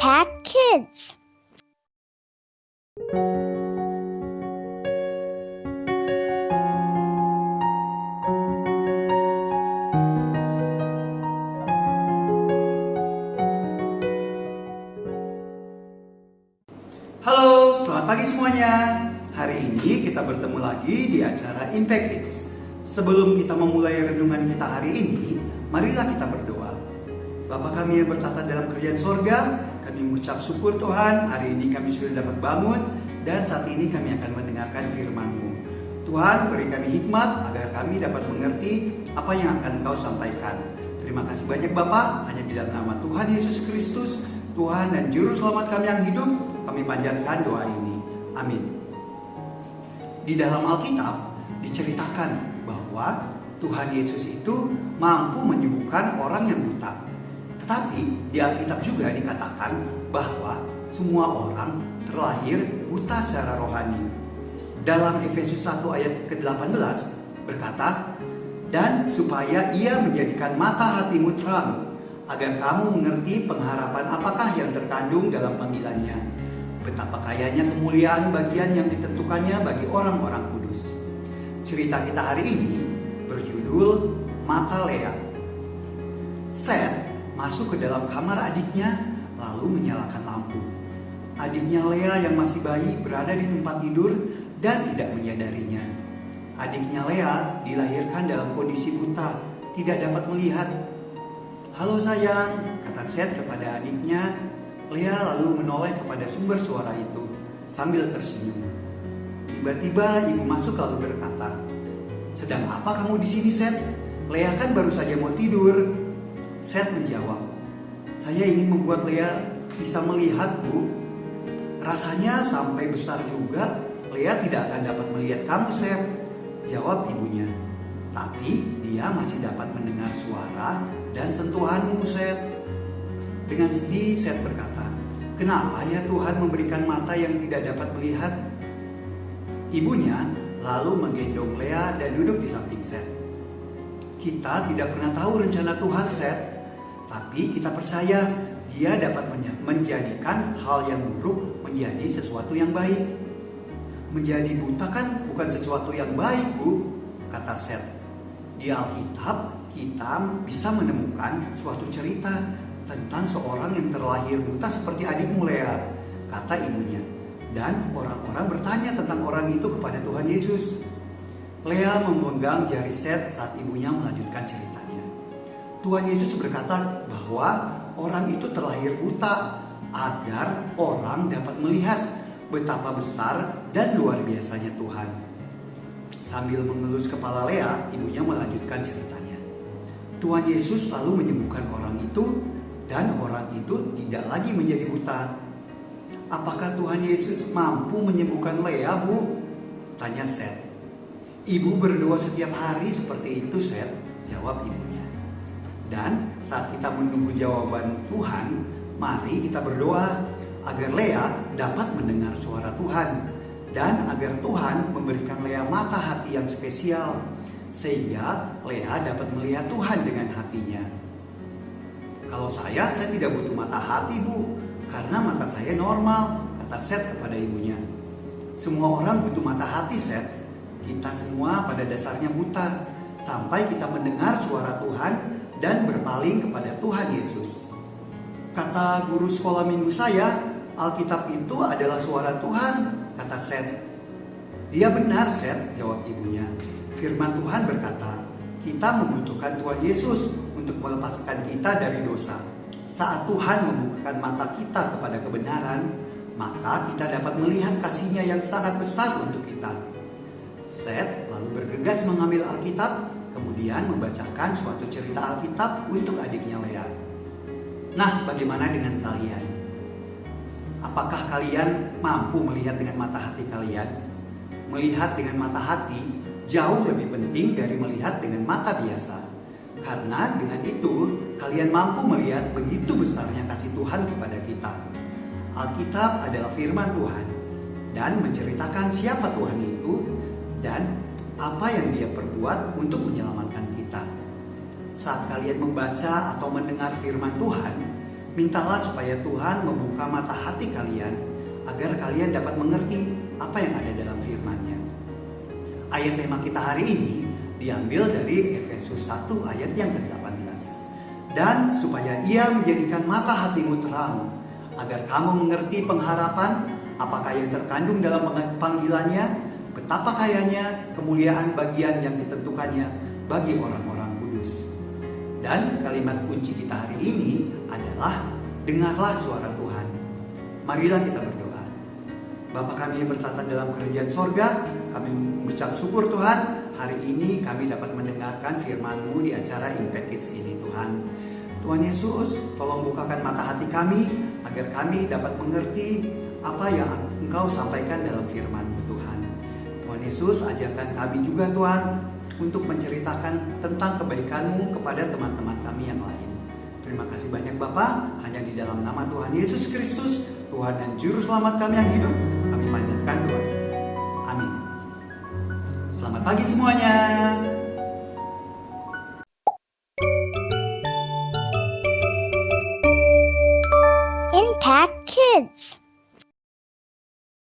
Impact Kids. Halo, selamat pagi semuanya. Hari ini kita bertemu lagi di acara Impact Kids. Sebelum kita memulai renungan kita hari ini, marilah kita berdoa. Bapa kami yang bertata dalam kerajaan sorga, kami mengucap syukur Tuhan, hari ini kami sudah dapat bangun, dan saat ini kami akan mendengarkan firman-Mu. Tuhan, beri kami hikmat agar kami dapat mengerti apa yang akan Kau sampaikan. Terima kasih banyak Bapa, hanya di dalam nama Tuhan Yesus Kristus, Tuhan dan Juru Selamat kami yang hidup, kami panjatkan doa ini. Amin. Di dalam Alkitab diceritakan bahwa Tuhan Yesus itu mampu menyembuhkan orang yang buta. Tetapi di Alkitab juga dikatakan bahwa semua orang terlahir buta secara rohani. Dalam Efesus 1 ayat ke-18 berkata, "Dan supaya ia menjadikan mata hatimu terang, agar kamu mengerti pengharapan apakah yang terkandung dalam panggilannya, betapa kayanya kemuliaan bagian yang ditentukannya bagi orang-orang kudus." Cerita kita hari ini berjudul Mata Lea. Seth masuk ke dalam kamar adiknya lalu menyalakan lampu. Adiknya Lea yang masih bayi berada di tempat tidur dan tidak menyadarinya. Adiknya Lea dilahirkan dalam kondisi buta, tidak dapat melihat. "Halo sayang," kata Seth kepada adiknya. Lea lalu menoleh kepada sumber suara itu sambil tersenyum. Tiba-tiba ibu masuk lalu berkata, "Sedang apa kamu di sini, Seth? Lea kan baru saja mau tidur." Seth menjawab, "Saya ingin membuat Lea bisa melihat, Bu." "Rasanya sampai besar juga Lea tidak akan dapat melihat kamu, Seth," jawab ibunya. "Tapi dia masih dapat mendengar suara dan sentuhanmu, Seth." Dengan sedih Seth berkata, "Kenapa ya Tuhan memberikan mata yang tidak dapat melihat?" Ibunya lalu menggendong Lea dan duduk di samping Seth. "Kita tidak pernah tahu rencana Tuhan, Seth. Tapi kita percaya Dia dapat menjadikan hal yang buruk menjadi sesuatu yang baik." "Menjadi buta kan bukan sesuatu yang baik, Bu," kata Seth. Di Alkitab kita bisa menemukan suatu cerita tentang seorang yang terlahir buta seperti adikmu Lea, kata ibunya. Dan orang-orang bertanya tentang orang itu kepada Tuhan Yesus. Lea memegang jari Seth saat ibunya melanjutkan ceritanya. Tuhan Yesus berkata bahwa orang itu terlahir buta agar orang dapat melihat betapa besar dan luar biasanya Tuhan. Sambil mengelus kepala Lea, ibunya melanjutkan ceritanya. Tuhan Yesus lalu menyembuhkan orang itu dan orang itu tidak lagi menjadi buta. "Apakah Tuhan Yesus mampu menyembuhkan Lea, Bu?" tanya Seth. "Ibu berdoa setiap hari seperti itu, Seth," jawab ibunya. Dan saat kita menunggu jawaban Tuhan, mari kita berdoa agar Lea dapat mendengar suara Tuhan dan agar Tuhan memberikan Lea mata hati yang spesial sehingga Lea dapat melihat Tuhan dengan hatinya. "Kalau saya tidak butuh mata hati, Bu, karena mata saya normal," kata Seth kepada ibunya. "Semua orang butuh mata hati, Seth. Kita semua pada dasarnya buta sampai kita mendengar suara Tuhan dan berpaling kepada Tuhan Yesus." Kata guru sekolah minggu saya, Alkitab itu adalah suara Tuhan, kata Seth. "Dia benar, Seth," jawab ibunya. "Firman Tuhan berkata, kita membutuhkan Tuhan Yesus untuk melepaskan kita dari dosa. Saat Tuhan membukakan mata kita kepada kebenaran, maka kita dapat melihat kasih-Nya yang sangat besar untuk kita." Seth lalu bergegas mengambil Alkitab, kemudian membacakan suatu cerita Alkitab untuk adiknya Lea. Nah, bagaimana dengan kalian? Apakah kalian mampu melihat dengan mata hati kalian? Melihat dengan mata hati jauh lebih penting dari melihat dengan mata biasa. Karena dengan itu, kalian mampu melihat begitu besarnya kasih Tuhan kepada kita. Alkitab adalah firman Tuhan dan menceritakan siapa Tuhan itu dan apa yang Dia perbuat untuk menyelamatkan kita. Saat kalian membaca atau mendengar firman Tuhan, Mintalah supaya Tuhan membuka mata hati kalian agar kalian dapat mengerti apa yang ada dalam firman-Nya. Ayat tema kita hari ini diambil dari Efesus 1 ayat yang ke-18. Dan supaya Ia menjadikan mata hatimu terang, agar kamu mengerti pengharapan apakah yang terkandung dalam panggilannya, betapa kayanya kemuliaan bagian yang ditentukannya bagi orang-orang kudus. Dan kalimat kunci kita hari ini adalah dengarlah suara Tuhan. Marilah kita berdoa. Bapa kami yang bertata dalam kerajaan sorga, kami mengucap syukur Tuhan, hari ini kami dapat mendengarkan firman-Mu di acara Impact Kids ini Tuhan. Tuhan Yesus, tolong bukakan mata hati kami, agar kami dapat mengerti apa yang Engkau sampaikan dalam firman-Mu Tuhan. Tuhan Yesus, ajarkan kami juga Tuhan, untuk menceritakan tentang kebaikan-Mu kepada teman-teman kami yang lain. Terima kasih banyak Bapa, hanya di dalam nama Tuhan Yesus Kristus, Tuhan dan Juru Selamat kami yang hidup, kami panjatkan doa ini. Amin. Selamat pagi semuanya. Impact Kids.